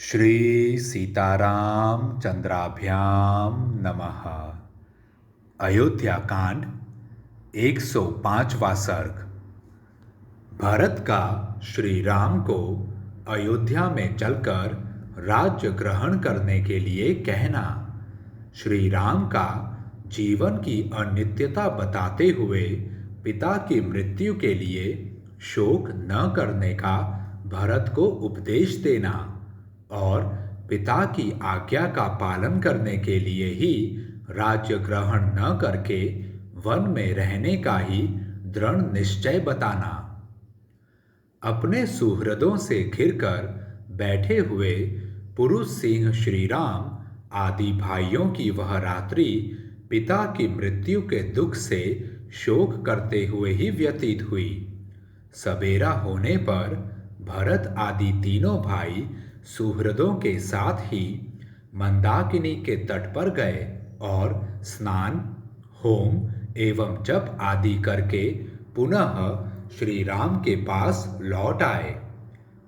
श्री सीताराम चंद्राभ्याम नमः। अयोध्या कांड 105वां सर्ग। भरत का श्री राम को अयोध्या में चलकर राज्य ग्रहण करने के लिए कहना। श्री राम का जीवन की अनित्यता बताते हुए पिता की मृत्यु के लिए शोक न करने का भरत को उपदेश देना और पिता की आज्ञा का पालन करने के लिए ही राज्य ग्रहण न करके वन में रहने का ही दृढ़ निश्चय बताना। अपने सुहृदों से घिरकर बैठे हुए पुरुष सिंह श्री राम आदि भाइयों की वह रात्रि पिता की मृत्यु के दुख से शोक करते हुए ही व्यतीत हुई। सवेरा होने पर भरत आदि तीनों भाई सुहृदों के साथ ही मंदाकिनी के तट पर गए और स्नान, होम एवं जप आदि करके पुनः श्री राम के पास लौट आए।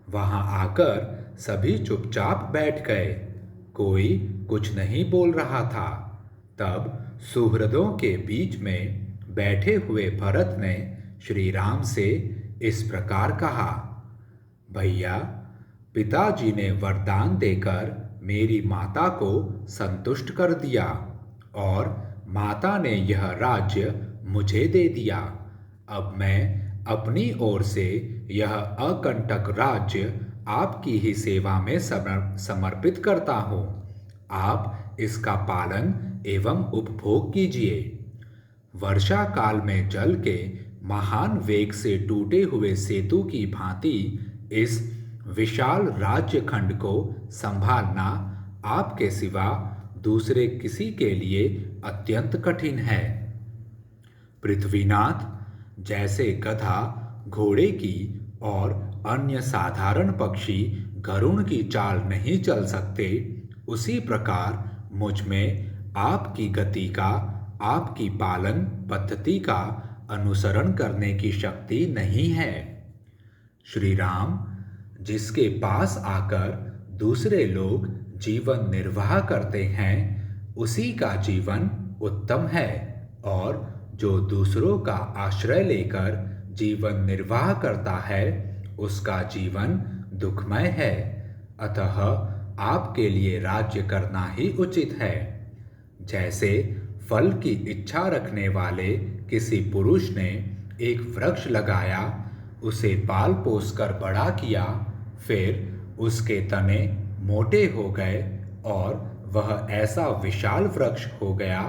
वहां आकर सभी चुपचाप बैठ गए, कोई कुछ नहीं बोल रहा था। तब सुहृदों के बीच में बैठे हुए भरत ने श्री राम से इस प्रकार कहा, भैया, पिताजी ने वरदान देकर मेरी माता को संतुष्ट कर दिया और माता ने यह राज्य मुझे दे दिया। अब मैं अपनी ओर से यह अकंटक राज्य आपकी ही सेवा में समर्पित करता हूँ। आप इसका पालन एवं उपभोग कीजिए। वर्षा काल में जल के महान वेग से टूटे हुए सेतु की भांति इस विशाल राज्य खंड को संभालना आपके सिवा दूसरे किसी के लिए अत्यंत कठिन है। पृथ्वीनाथ जैसे गधा घोड़े की और अन्य साधारण पक्षी गरुड़ की चाल नहीं चल सकते, उसी प्रकार मुझ में आपकी गति का, आपकी पालन पद्धति का अनुसरण करने की शक्ति नहीं है। श्री राम, जिसके पास आकर दूसरे लोग जीवन निर्वाह करते हैं, उसी का जीवन उत्तम है, और जो दूसरों का आश्रय लेकर जीवन निर्वाह करता है, उसका जीवन दुखमय है। अतः आपके लिए राज्य करना ही उचित है। जैसे फल की इच्छा रखने वाले किसी पुरुष ने एक वृक्ष लगाया, उसे पाल पोस कर बड़ा किया, फिर उसके तने मोटे हो गए और वह ऐसा विशाल वृक्ष हो गया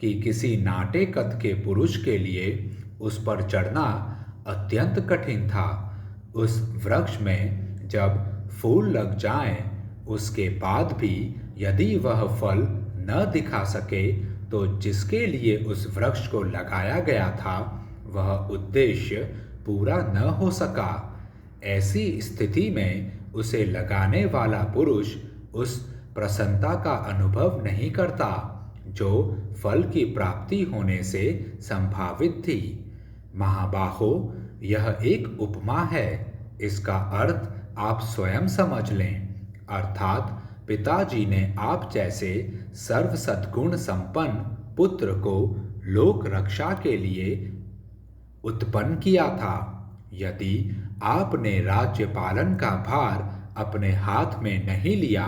कि किसी नाटे कद के पुरुष के लिए उस पर चढ़ना अत्यंत कठिन था। उस वृक्ष में जब फूल लग जाएं, उसके बाद भी यदि वह फल न दिखा सके, तो जिसके लिए उस वृक्ष को लगाया गया था, वह उद्देश्य पूरा न हो सका। ऐसी स्थिति में उसे लगाने वाला पुरुष उस प्रसन्नता का अनुभव नहीं करता जो फल की प्राप्ति होने से संभावित थी। महाबाहो, यह एक उपमा है, इसका अर्थ आप स्वयं समझ लें। अर्थात पिताजी ने आप जैसे सर्व सद्गुण संपन्न पुत्र को लोक रक्षा के लिए उत्पन्न किया था। यदि आपने राज्य पालन का भार अपने हाथ में नहीं लिया,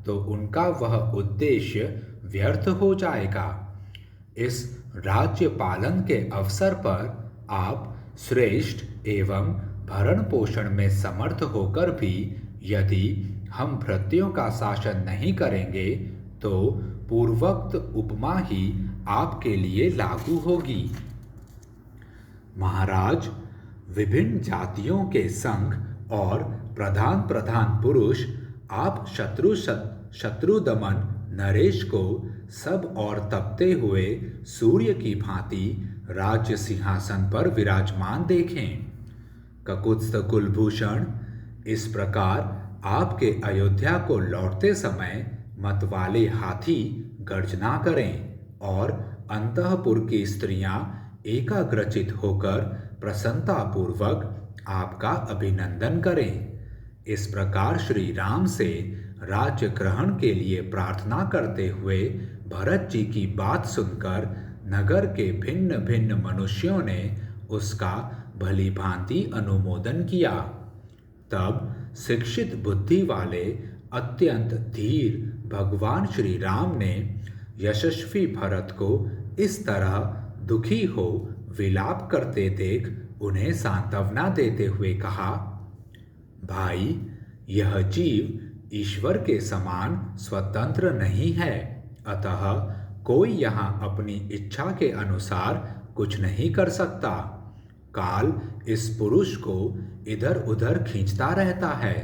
तो उनका वह उद्देश्य व्यर्थ हो जाएगा। इस राज्य पालन के अवसर पर आप श्रेष्ठ एवं भरण पोषण में समर्थ होकर भी यदि हम भृत्यों का शासन नहीं करेंगे, तो पूर्वोक्त उपमा ही आपके लिए लागू होगी। महाराज, विभिन्न जातियों के संघ और प्रधान प्रधान पुरुष आप शत्रु दमन नरेश को सब और तपते हुए सूर्य की भांति राज्य सिंहासन पर विराजमान देखें। ककुत्स्थ कुलभूषण, इस प्रकार आपके अयोध्या को लौटते समय मतवाले हाथी गर्जना करें और अंतःपुर की स्त्रियां एकाग्रचित होकर प्रसन्नतापूर्वक आपका अभिनंदन करें। इस प्रकार श्री राम से राज्य ग्रहण के लिए प्रार्थना करते हुए भरत जी की बात सुनकर नगर के भिन्न भिन्न मनुष्यों ने उसका भली भांति अनुमोदन किया। तब शिक्षित बुद्धि वाले अत्यंत धीर भगवान श्री राम ने यशस्वी भरत को इस तरह दुखी हो विलाप करते देख उन्हें सांत्वना देते हुए कहा, भाई, यह जीव ईश्वर के समान स्वतंत्र नहीं है, अतः कोई यहाँ अपनी इच्छा के अनुसार कुछ नहीं कर सकता। काल इस पुरुष को इधर उधर खींचता रहता है।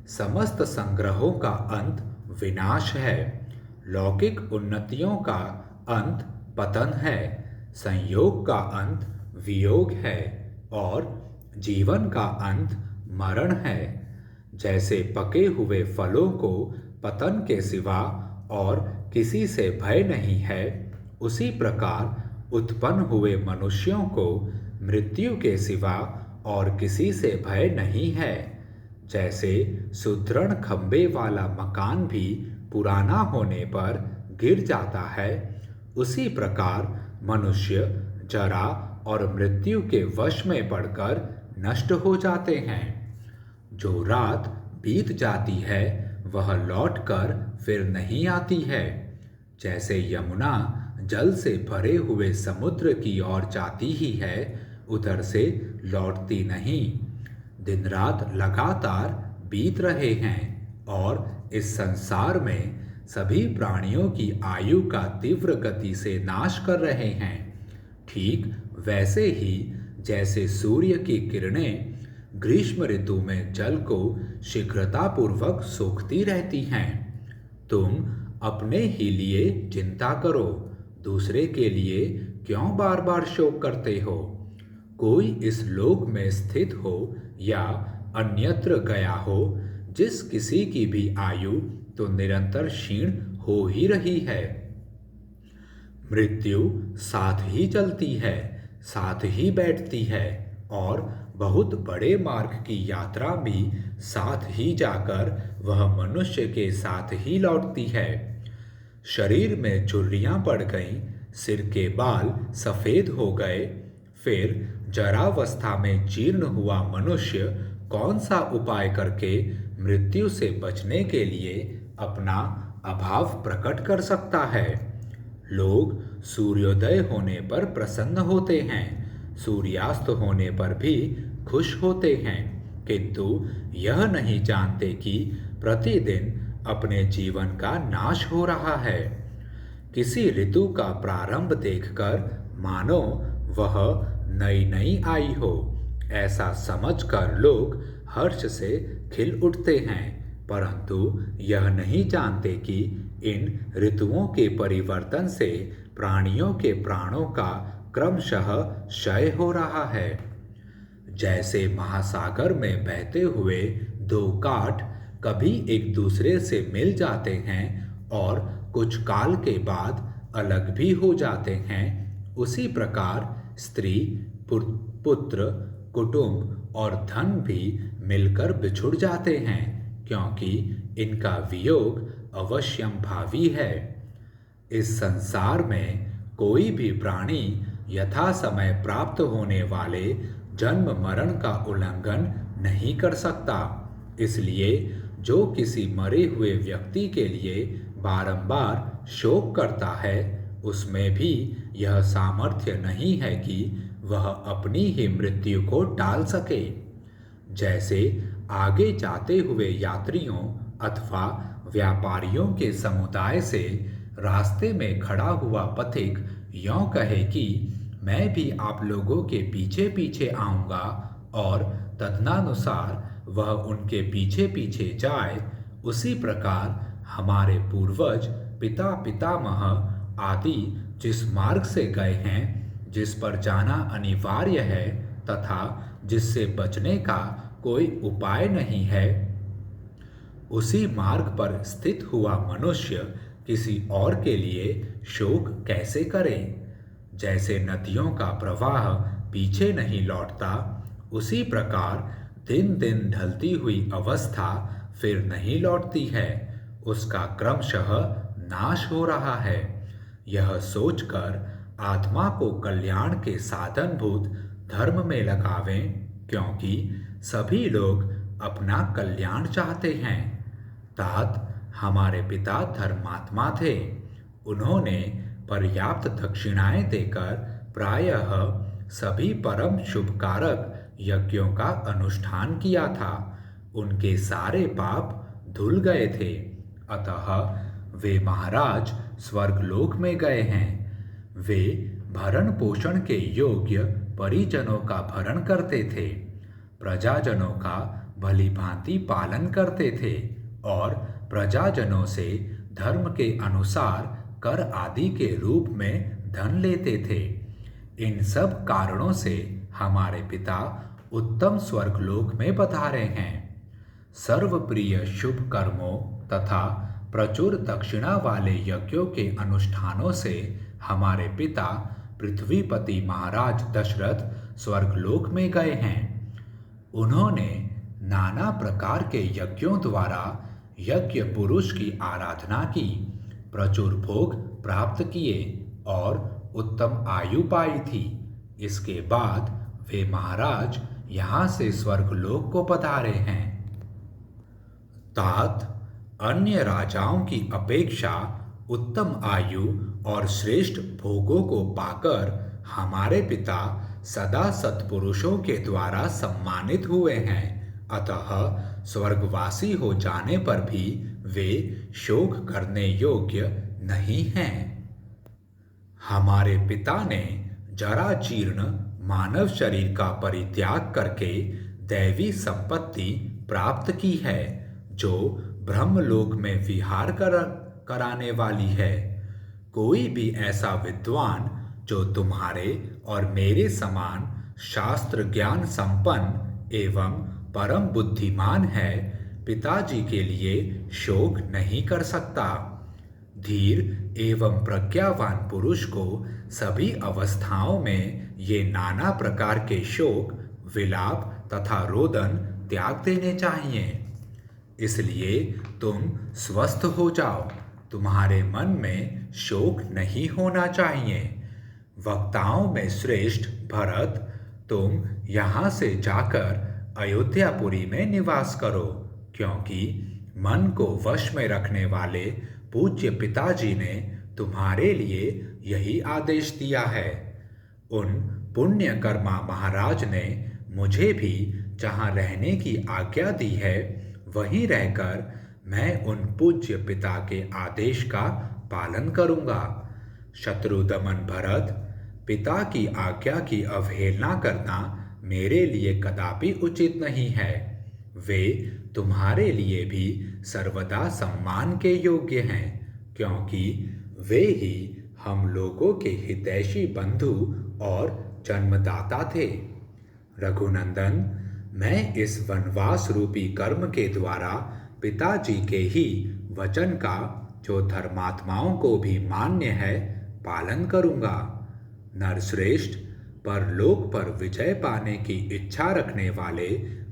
समस्त संग्रहों का अंत विनाश है। लौकिक उन्नतियों का अंत पतन है। संयोग का अंत वियोग है और जीवन का अंत मरण है। जैसे पके हुए फलों को पतन के सिवा और किसी से भय नहीं है, उसी प्रकार उत्पन्न हुए मनुष्यों को मृत्यु के सिवा और किसी से भय नहीं है। जैसे सुदृढ़ खंबे वाला मकान भी पुराना होने पर गिर जाता है, उसी प्रकार मनुष्य जरा और मृत्यु के वश में पड़कर नष्ट हो जाते हैं। जो रात बीत जाती है वह लौटकर फिर नहीं आती है। जैसे यमुना जल से भरे हुए समुद्र की ओर जाती ही है, उधर से लौटती नहीं। दिन रात लगातार बीत रहे हैं और इस संसार में सभी प्राणियों की आयु का तीव्र गति से नाश कर रहे हैं। ठीक वैसे ही जैसे सूर्य की किरणें ग्रीष्म ऋतु में जल को शीघ्रतापूर्वक सोखती रहती हैं। तुम अपने ही लिए चिंता करो, दूसरे के लिए क्यों बार बार शोक करते हो। कोई इस लोक में स्थित हो या अन्यत्र गया हो, जिस किसी की भी आयु तो निरंतर क्षीण हो ही रही है। मृत्यु साथ ही चलती है, साथ ही बैठती है और बहुत बड़े मार्ग की यात्रा भी साथ ही जाकर वह मनुष्य के साथ ही लौटती है। शरीर में झुर्रियां पड़ गईं, सिर के बाल सफ़ेद हो गए, फिर जरावस्था में जीर्ण हुआ मनुष्य कौन सा उपाय करके मृत्यु से बचने के लिए अपना अभाव प्रकट कर सकता है। लोग सूर्योदय होने पर प्रसन्न होते हैं, सूर्यास्त होने पर भी खुश होते हैं, किंतु यह नहीं जानते कि प्रतिदिन अपने जीवन का नाश हो रहा है। किसी ऋतु का प्रारंभ देखकर मानो वह नई नई आई हो, ऐसा समझकर लोग हर्ष से खिल उठते हैं, परंतु यह नहीं जानते कि इन ऋतुओं के परिवर्तन से प्राणियों के प्राणों का क्रमशः क्षय हो रहा है। जैसे महासागर में बहते हुए दो काठ कभी एक दूसरे से मिल जाते हैं और कुछ काल के बाद अलग भी हो जाते हैं, उसी प्रकार स्त्री, पुत्र, कुटुंब और धन भी मिलकर बिछुड़ जाते हैं, क्योंकि इनका वियोग अवश्यम भावी है। इस संसार में कोई भी प्राणी यथा समय प्राप्त होने वाले जन्म मरण का उल्लंघन नहीं कर सकता। इसलिए जो किसी मरे हुए व्यक्ति के लिए बारंबार शोक करता है, उसमें भी यह सामर्थ्य नहीं है कि वह अपनी ही मृत्यु को टाल सके। जैसे आगे जाते हुए यात्रियों अथवा व्यापारियों के समुदाय से रास्ते में खड़ा हुआ पथिक यों कहे कि मैं भी आप लोगों के पीछे पीछे आऊँगा, और तदनुसार वह उनके पीछे पीछे जाए, उसी प्रकार हमारे पूर्वज पिता पितामह आदि जिस मार्ग से गए हैं, जिस पर जाना अनिवार्य है तथा जिससे बचने का कोई उपाय नहीं है, उसी मार्ग पर स्थित हुआ मनुष्य किसी और के लिए शोक कैसे करे। जैसे नदियों का प्रवाह पीछे नहीं लौटता, उसी प्रकार दिन दिन ढलती हुई अवस्था फिर नहीं लौटती है, उसका क्रमशः नाश हो रहा है। यह सोचकर आत्मा को कल्याण के साधनभूत धर्म में लगावें, क्योंकि सभी लोग अपना कल्याण चाहते हैं। तात, हमारे पिता धर्मात्मा थे। उन्होंने पर्याप्त दक्षिणाएं देकर प्रायः सभी परम शुभकारक यज्ञों का अनुष्ठान किया था। उनके सारे पाप धुल गए थे, अतः वे महाराज स्वर्गलोक में गए हैं। वे भरण पोषण के योग्य परिजनों का भरण करते थे, प्रजाजनों का भली भांति पालन करते थे और प्रजाजनों से धर्म के अनुसार कर आदि के रूप में धन लेते थे। इन सब कारणों से हमारे पिता उत्तम स्वर्गलोक में पधारे हैं। सर्वप्रिय शुभ कर्मों तथा प्रचुर दक्षिणा वाले यज्ञों के अनुष्ठानों से हमारे पिता पृथ्वीपति महाराज दशरथ स्वर्गलोक में गए हैं। उन्होंने नाना प्रकार के यज्ञों द्वारा यज्ञ पुरुष की आराधना की, प्रचुर भोग प्राप्त किए और उत्तम आयु पाई थी। इसके बाद वे महाराज यहाँ से स्वर्गलोक को पधारे हैं। तात, अन्य राजाओं की अपेक्षा उत्तम आयु और श्रेष्ठ भोगों को पाकर हमारे पिता सदा सत्पुरुषों के द्वारा सम्मानित हुए हैं, अतः स्वर्गवासी हो जाने पर भी वे शोक करने योग्य नहीं हैं। हमारे पिता ने जरा जीर्ण मानव शरीर का परित्याग करके दैवी संपत्ति प्राप्त की है, जो ब्रह्मलोक में विहार कराने वाली है। कोई भी ऐसा विद्वान जो तुम्हारे और मेरे समान शास्त्र ज्ञान संपन्न एवं परम बुद्धिमान है, पिताजी के लिए शोक नहीं कर सकता। धीर एवं प्रज्ञावान पुरुष को सभी अवस्थाओं में ये नाना प्रकार के शोक, विलाप तथा रोदन त्याग देने चाहिए। इसलिए तुम स्वस्थ हो जाओ, तुम्हारे मन में शोक नहीं होना चाहिए। वक्ताओं में श्रेष्ठ भरत, तुम यहाँ से जाकर अयोध्यापुरी में निवास करो, क्योंकि मन को वश में रखने वाले पूज्य पिताजी ने तुम्हारे लिए यही आदेश दिया है। उन पुण्यकर्मा महाराज ने मुझे भी जहाँ रहने की आज्ञा दी है, वहीं रहकर मैं उन पूज्य पिता के आदेश का पालन करूँगा। शत्रुदमन भरत, पिता की आज्ञा की अवहेलना करना मेरे लिए कदापि उचित नहीं है। वे तुम्हारे लिए भी सर्वदा सम्मान के योग्य हैं, क्योंकि वे ही हम लोगों के हितैषी बंधु और जन्मदाता थे। रघुनंदन, मैं इस वनवास रूपी कर्म के द्वारा पिताजी के ही वचन का, जो धर्मात्माओं को भी मान्य है, पालन करूँगा। नरश्रेष्ठ, परलोक पर विजय पाने की इच्छा रखने वाले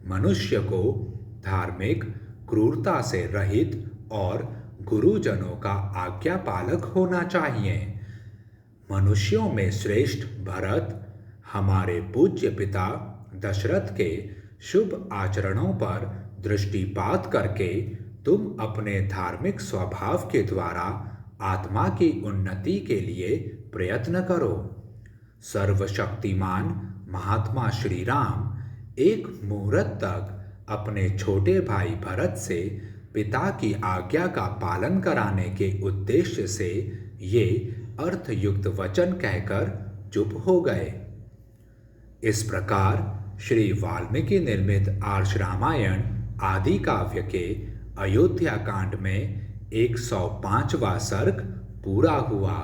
मनुष्य को धार्मिक, क्रूरता से रहित और गुरुजनों का आज्ञा पालक होना चाहिए। मनुष्यों में श्रेष्ठ भरत, हमारे पूज्य पिता दशरथ के शुभ आचरणों पर दृष्टिपात करके तुम अपने धार्मिक स्वभाव के द्वारा आत्मा की उन्नति के लिए प्रयत्न करो। सर्वशक्तिमान महात्मा श्री राम एक मुहूर्त तक अपने छोटे भाई भरत से पिता की आज्ञा का पालन कराने के उद्देश्य से ये अर्थयुक्त वचन कहकर चुप हो गए। इस प्रकार श्री वाल्मीकि निर्मित आर्ष रामायण आदि काव्य के अयोध्या कांड में 105वां सर्ग पूरा हुआ।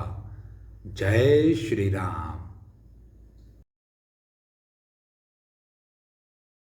जय श्री राम।